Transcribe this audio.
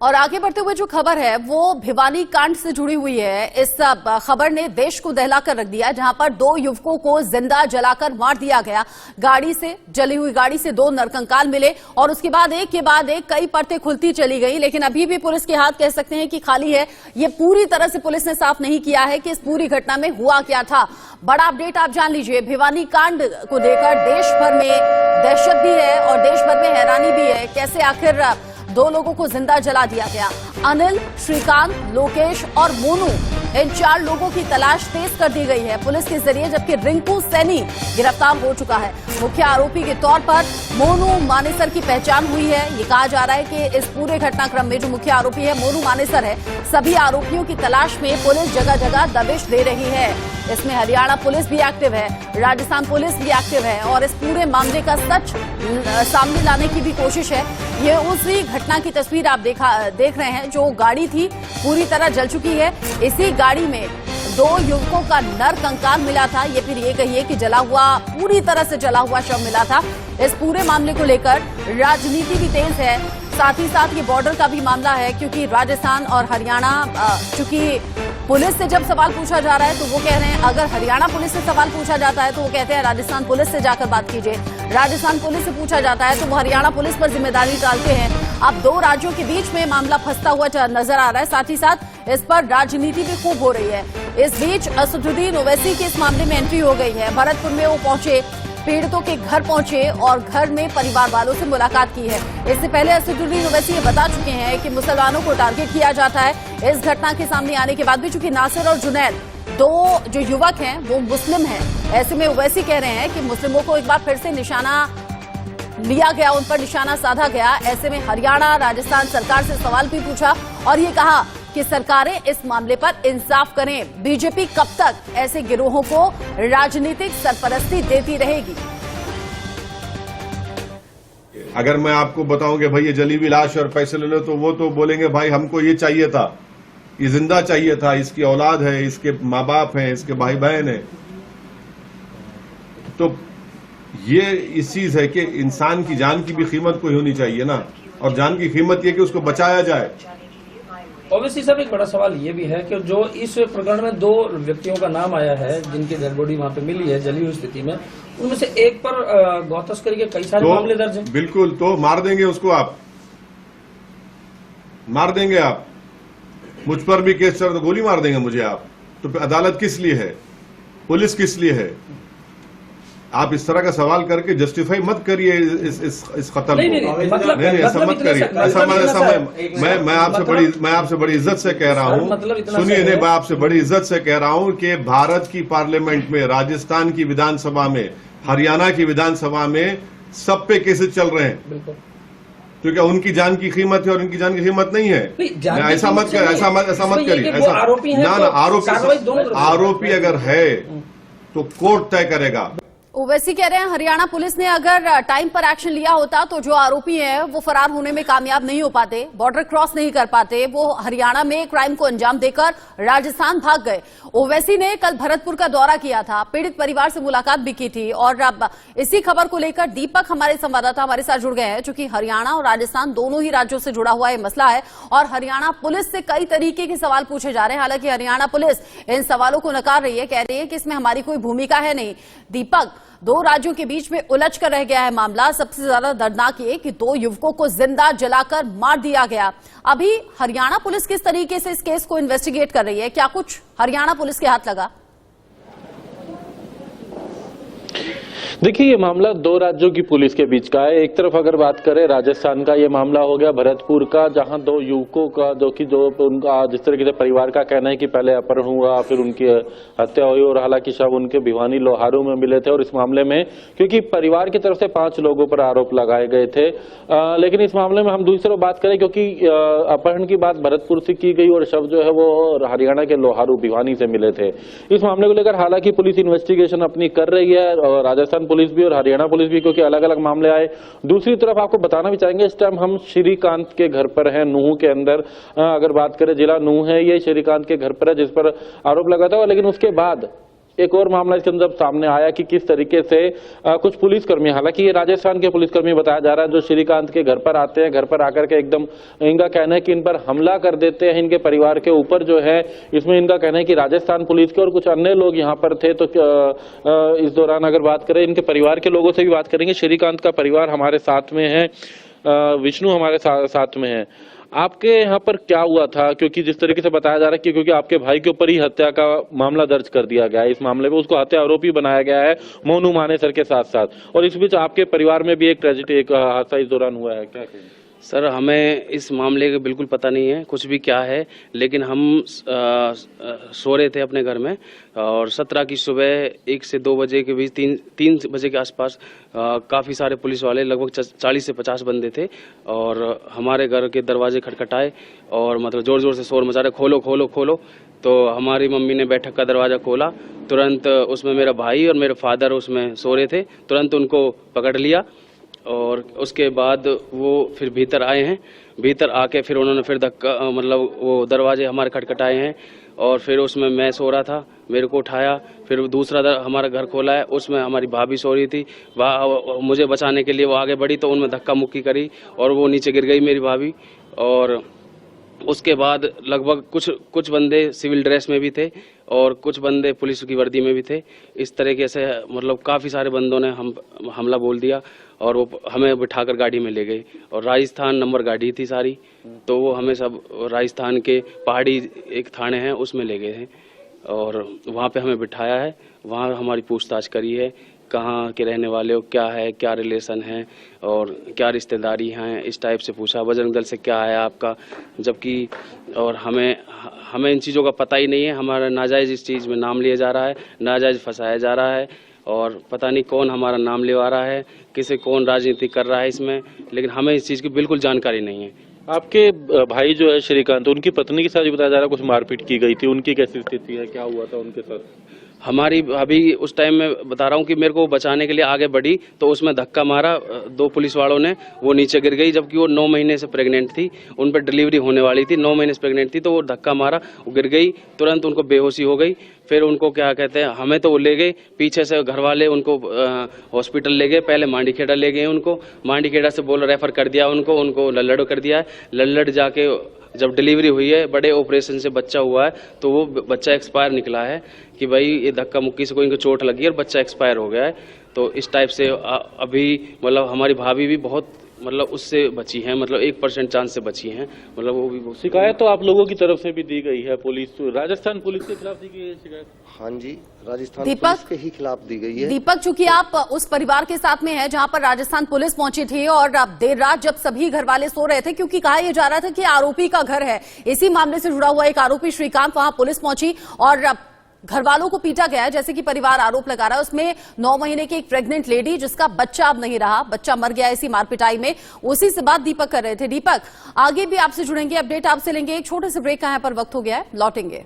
और आगे बढ़ते हुए जो खबर है वो भिवानी कांड से जुड़ी हुई है। इस खबर ने देश को दहलाकर रख दिया, जहां पर 2 युवकों को जिंदा जलाकर मार दिया गया। जली हुई गाड़ी से 2 नरकंकाल मिले और उसके बाद एक के बाद एक कई परतें खुलती चली गई, लेकिन अभी भी पुलिस के हाथ कह सकते हैं कि खाली है। ये पूरी तरह से पुलिस ने साफ नहीं किया है कि इस पूरी घटना में हुआ क्या था। बड़ा अपडेट आप जान लीजिए। भिवानी कांड को लेकर देश भर में दहशत भी है और देश भर में हैरानी भी है। कैसे आखिर 2 लोगों को जिंदा जला दिया गया। अनिल, श्रीकांत, लोकेश और मोनू, इन 4 लोगों की तलाश तेज कर दी गई है पुलिस के जरिए, जबकि रिंकू सैनी गिरफ्तार हो चुका है। मुख्य आरोपी के तौर पर मोनू मानेसर की पहचान हुई है। ये कहा जा रहा है कि इस पूरे घटनाक्रम में जो मुख्य आरोपी है मोनू मानेसर है। सभी आरोपियों की तलाश में पुलिस जगह जगह दबिश दे रही है। इसमें हरियाणा पुलिस भी एक्टिव है, राजस्थान पुलिस भी एक्टिव है और इस पूरे मामले का सच सामने लाने की भी कोशिश है। ये उसी घटना की तस्वीर आप देख रहे हैं। जो गाड़ी थी पूरी तरह जल चुकी है। इसी गाड़ी में 2 युवकों का नरकंकाल मिला था। ये फिर ये कहिए कि पूरी तरह से जला हुआ शव मिला था। इस पूरे मामले को लेकर राजनीति भी तेज है, साथ ही साथ ये बॉर्डर का भी मामला है, क्योंकि राजस्थान और हरियाणा, चूंकि पुलिस से जब सवाल पूछा जा रहा है तो वो कह रहे हैं, अगर हरियाणा पुलिस से सवाल पूछा जाता है तो वो कहते हैं राजस्थान पुलिस से जाकर बात कीजिए। राजस्थान पुलिस से पूछा जाता है तो वो हरियाणा पुलिस पर जिम्मेदारी डालते हैं। अब 2 राज्यों के बीच में मामला फंसता हुआ नजर आ रहा है। साथ ही साथ इस पर राजनीति भी खूब हो रही है। इस बीच असदुद्दीन ओवैसी की इस मामले में एंट्री हो गई है। भरतपुर में वो पहुंचे, पीड़ितों के घर पहुंचे और घर में परिवार वालों से मुलाकात की है। इससे पहले असदुद्दीन ओवैसी ये बता चुके हैं कि मुसलमानों को टारगेट किया जाता है। इस घटना के सामने आने के बाद भी चूंकि नासिर और जुनैद 2 जो युवक हैं वो मुस्लिम हैं, ऐसे में ओवैसी कह रहे हैं कि मुस्लिमों को एक बार फिर से निशाना लिया गया, उन पर निशाना साधा गया। ऐसे में हरियाणा राजस्थान सरकार से सवाल भी पूछा और ये कहा कि सरकारें इस मामले पर इंसाफ करें। बीजेपी कब तक ऐसे गिरोहों को राजनीतिक सरपरस्ती देती रहेगी? अगर मैं आपको बताऊं कि भाई ये जली हुई लाश और पैसे ले लो, तो वो तो बोलेंगे भाई हमको ये चाहिए था, ये जिंदा चाहिए था, इसकी औलाद है, इसके माँ बाप हैं, इसके भाई बहन है। तो ये इस चीज है कि इंसान की जान की भी कीमत कोई होनी चाहिए ना, और जान की कीमत ये कि उसको बचाया जाए। ओवैसी साहब, एक बड़ा सवाल ये भी है कि जो इस प्रकरण में 2 व्यक्तियों का नाम आया है जिनकी डेड बॉडी वहां पे मिली है जली हुई स्थिति में, उनमें से एक पर गौ तस्करी के कई सारे मामले दर्ज हैं। बिल्कुल, तो मार देंगे उसको, आप मार देंगे, आप मुझ पर भी केस चल तो गोली मार देंगे मुझे आप। तो अदालत किस लिए है, पुलिस किस लिए है? आप इस तरह का सवाल करके जस्टिफाई मत करिए इस कत्ल को। नहीं, ऐसा मत करिए। मैं आपसे बड़ी इज्जत से कह रहा हूँ, सुनिए, नहीं, मैं आपसे बड़ी इज्जत से कह रहा हूँ कि भारत की पार्लियामेंट में, राजस्थान की विधानसभा में, हरियाणा की विधानसभा में सब पे केसेस चल रहे हैं। तो क्या उनकी जान की कीमत है और इनकी जान की कीमत नहीं है? ऐसा मत करिए। आरोपी अगर है तो कोर्ट तय करेगा। ओवैसी कह रहे हैं हरियाणा पुलिस ने अगर टाइम पर एक्शन लिया होता तो जो आरोपी हैं वो फरार होने में कामयाब नहीं हो पाते, बॉर्डर क्रॉस नहीं कर पाते, वो हरियाणा में क्राइम को अंजाम देकर राजस्थान भाग गए। ओवैसी ने कल भरतपुर का दौरा किया था, पीड़ित परिवार से मुलाकात भी की थी और अब इसी खबर को लेकर दीपक हमारे संवाददाता हमारे साथ जुड़ गए हैं, चूंकि हरियाणा और राजस्थान दोनों ही राज्यों से जुड़ा हुआ ये मसला है और हरियाणा पुलिस से कई तरीके के सवाल पूछे जा रहे हैं। हालांकि हरियाणा पुलिस इन सवालों को नकार रही है, कह रही है कि इसमें हमारी कोई भूमिका है नहीं। दीपक, 2 राज्यों के बीच में उलझ कर रह गया है मामला। सबसे ज्यादा दर्दनाक ये कि 2 युवकों को जिंदा जलाकर मार दिया गया। अभी हरियाणा पुलिस किस तरीके से इस केस को इन्वेस्टिगेट कर रही है? क्या कुछ हरियाणा पुलिस के हाथ लगा? देखिए, ये मामला 2 राज्यों की पुलिस के बीच का है। एक तरफ अगर बात करें राजस्थान का, ये मामला हो गया भरतपुर का, जहां 2 युवकों का जो उनका जिस तरीके से परिवार का कहना है कि पहले अपहरण हुआ, फिर उनकी हत्या हुई और हालांकि शव उनके भिवानी लोहारू में मिले थे। और इस मामले में क्योंकि परिवार की तरफ से 5 लोगों पर आरोप लगाए गए थे, लेकिन इस मामले में हम दूसरी तरफ बात करें, क्योंकि अपहरण की बात भरतपुर से की गई और शव जो है वो हरियाणा के लोहारू भिवानी से मिले थे। इस मामले को लेकर हालांकि पुलिस इन्वेस्टिगेशन अपनी कर रही है, और राजस्थान पुलिस भी और हरियाणा पुलिस भी, क्योंकि अलग अलग मामले आए। दूसरी तरफ आपको बताना भी चाहेंगे, इस टाइम हम श्रीकांत के घर पर हैं, नूह के अंदर। अगर बात करें जिला नूह है, ये श्रीकांत के घर पर है जिस पर आरोप लगा था, लेकिन उसके बाद एक और मामला इसके अंदर सामने आया कि किस तरीके से कुछ पुलिसकर्मी, हालांकि ये राजस्थान के पुलिसकर्मी बताया जा रहा है, जो श्रीकांत के घर पर आते हैं, घर पर आकर के एकदम इनका कहना है कि इन पर हमला कर देते हैं, इनके परिवार के ऊपर जो है। इसमें इनका कहना है कि राजस्थान पुलिस के और कुछ अन्य लोग यहाँ पर थे। तो इस दौरान अगर बात करें इनके परिवार के लोगों से भी बात करेंगे। श्रीकांत का परिवार हमारे साथ में है, विष्णु हमारे साथ में है। आपके यहाँ पर क्या हुआ था? क्योंकि जिस तरीके से बताया जा रहा है कि क्योंकि आपके भाई के ऊपर ही हत्या का मामला दर्ज कर दिया गया है, इस मामले में उसको हत्या आरोपी बनाया गया है मोनू मानेसर के साथ साथ, और इस बीच आपके परिवार में भी एक ट्रेजेडी, एक हादसा इस दौरान हुआ है। क्या कहेंगे? सर, हमें इस मामले का बिल्कुल पता नहीं है कुछ भी क्या है, लेकिन हम सो रहे थे अपने घर में और 17 की सुबह 1 से 2 बजे के बीच 3 बजे के आसपास काफ़ी सारे पुलिस वाले, लगभग 40 से 50 बंदे थे और हमारे घर के दरवाजे खटखटाए और मतलब ज़ोर ज़ोर से शोर मचा रहे, खोलो खोलो खोलो। तो हमारी मम्मी ने बैठक का दरवाज़ा खोला, तुरंत उसमें मेरा भाई और मेरे फादर उसमें सो रहे थे, तुरंत उनको पकड़ लिया और उसके बाद वो फिर भीतर आए हैं। भीतर आके फिर उन्होंने फिर धक्का, मतलब वो दरवाजे हमारे खटखटाए हैं और फिर उसमें मैं सो रहा था, मेरे को उठाया, फिर दूसरा हमारा घर खोला है, उसमें हमारी भाभी सो रही थी, वह मुझे बचाने के लिए वो आगे बढ़ी तो उनमें धक्का मुक्की करी और वो नीचे गिर गई मेरी भाभी। और उसके बाद लगभग कुछ बंदे सिविल ड्रेस में भी थे और कुछ बंदे पुलिस की वर्दी में भी थे। इस तरीके से मतलब काफ़ी सारे बंदों ने हमला बोल दिया और वो हमें बिठाकर गाड़ी में ले गए और राजस्थान नंबर गाड़ी थी सारी, तो वो हमें सब राजस्थान के पहाड़ी एक थाने हैं उसमें ले गए हैं और वहाँ पे हमें बिठाया है। वहाँ हमारी पूछताछ करी है, कहाँ के रहने वाले हो, क्या है, क्या रिलेशन है और क्या रिश्तेदारी हैं, इस टाइप से पूछा। बजरंग दल से क्या है आपका, जबकि और हमें इन चीज़ों का पता ही नहीं है। हमारा नाजायज़ इस चीज़ में नाम लिया जा रहा है, नाजायज़ फंसाया जा रहा है और पता नहीं कौन हमारा नाम लेवा रहा है, किसे कौन राजनीति कर रहा है इसमें, लेकिन हमें इस चीज़ की बिल्कुल जानकारी नहीं है। आपके भाई जो है श्रीकांत, उनकी पत्नी के साथ भी बताया जा रहा है कुछ मारपीट की गई थी, उनकी कैसी स्थिति है, क्या हुआ था उनके साथ? हमारी भाभी उस टाइम में बता रहा हूँ कि मेरे को बचाने के लिए आगे बढ़ी तो उसमें धक्का मारा 2 पुलिस वालों ने, वो नीचे गिर गई, जबकि वो 9 महीने से प्रेग्नेंट थी, उन पर डिलीवरी होने वाली थी, 9 महीने से प्रेग्नेंट थी, तो वो धक्का मारा, वो गिर गई, तुरंत उनको बेहोशी हो गई। फिर उनको क्या कहते हैं, हमें तो वो ले गए, पीछे से घर वाले उनको हॉस्पिटल ले गए, पहले मांडीखेड़ा ले गए उनको, मांडीखेड़ा से रेफर कर दिया उनको लल्लड़ कर दिया है। लल्लड़ जाके जब डिलीवरी हुई है, बड़े ऑपरेशन से बच्चा हुआ है, तो वो बच्चा एक्सपायर निकला है कि भाई ये धक्का मुक्की से कोई इनको चोट लगी है और बच्चा एक्सपायर हो गया है। तो इस टाइप से अभी मतलब हमारी भाभी भी बहुत मतलब उससे बची हैं, मतलब 1% चांस से बची हैं, मतलब वो भी। शिकायत तो आप लोगों की तरफ से भी दी गई है, पुलिस, राजस्थान पुलिस के खिलाफ दी गई है शिकायत? हाँ जी, राजस्थान पुलिस के ही खिलाफ दी गई है। दीपक, चूंकि आप उस परिवार के साथ में हैं जहां पर राजस्थान पुलिस पहुंची थी और देर रात जब सभी घर वाले सो रहे थे, क्योंकि कहा यह जा रहा था कि आरोपी का घर है, इसी मामले से जुड़ा हुआ एक आरोपी श्रीकांत, वहां पुलिस पहुंची और घर वालों को पीटा गया, जैसे कि परिवार आरोप लगा रहा है। उसमें 9 महीने की एक प्रेग्नेंट लेडी जिसका बच्चा अब नहीं रहा, बच्चा मर गया इसी मारपिटाई में, उसी से बात दीपक कर रहे थे। दीपक, आगे भी आपसे जुड़ेंगे, अपडेट आपसे लेंगे, एक छोटे से ब्रेक का यहाँ पर वक्त हो गया है, लौटेंगे।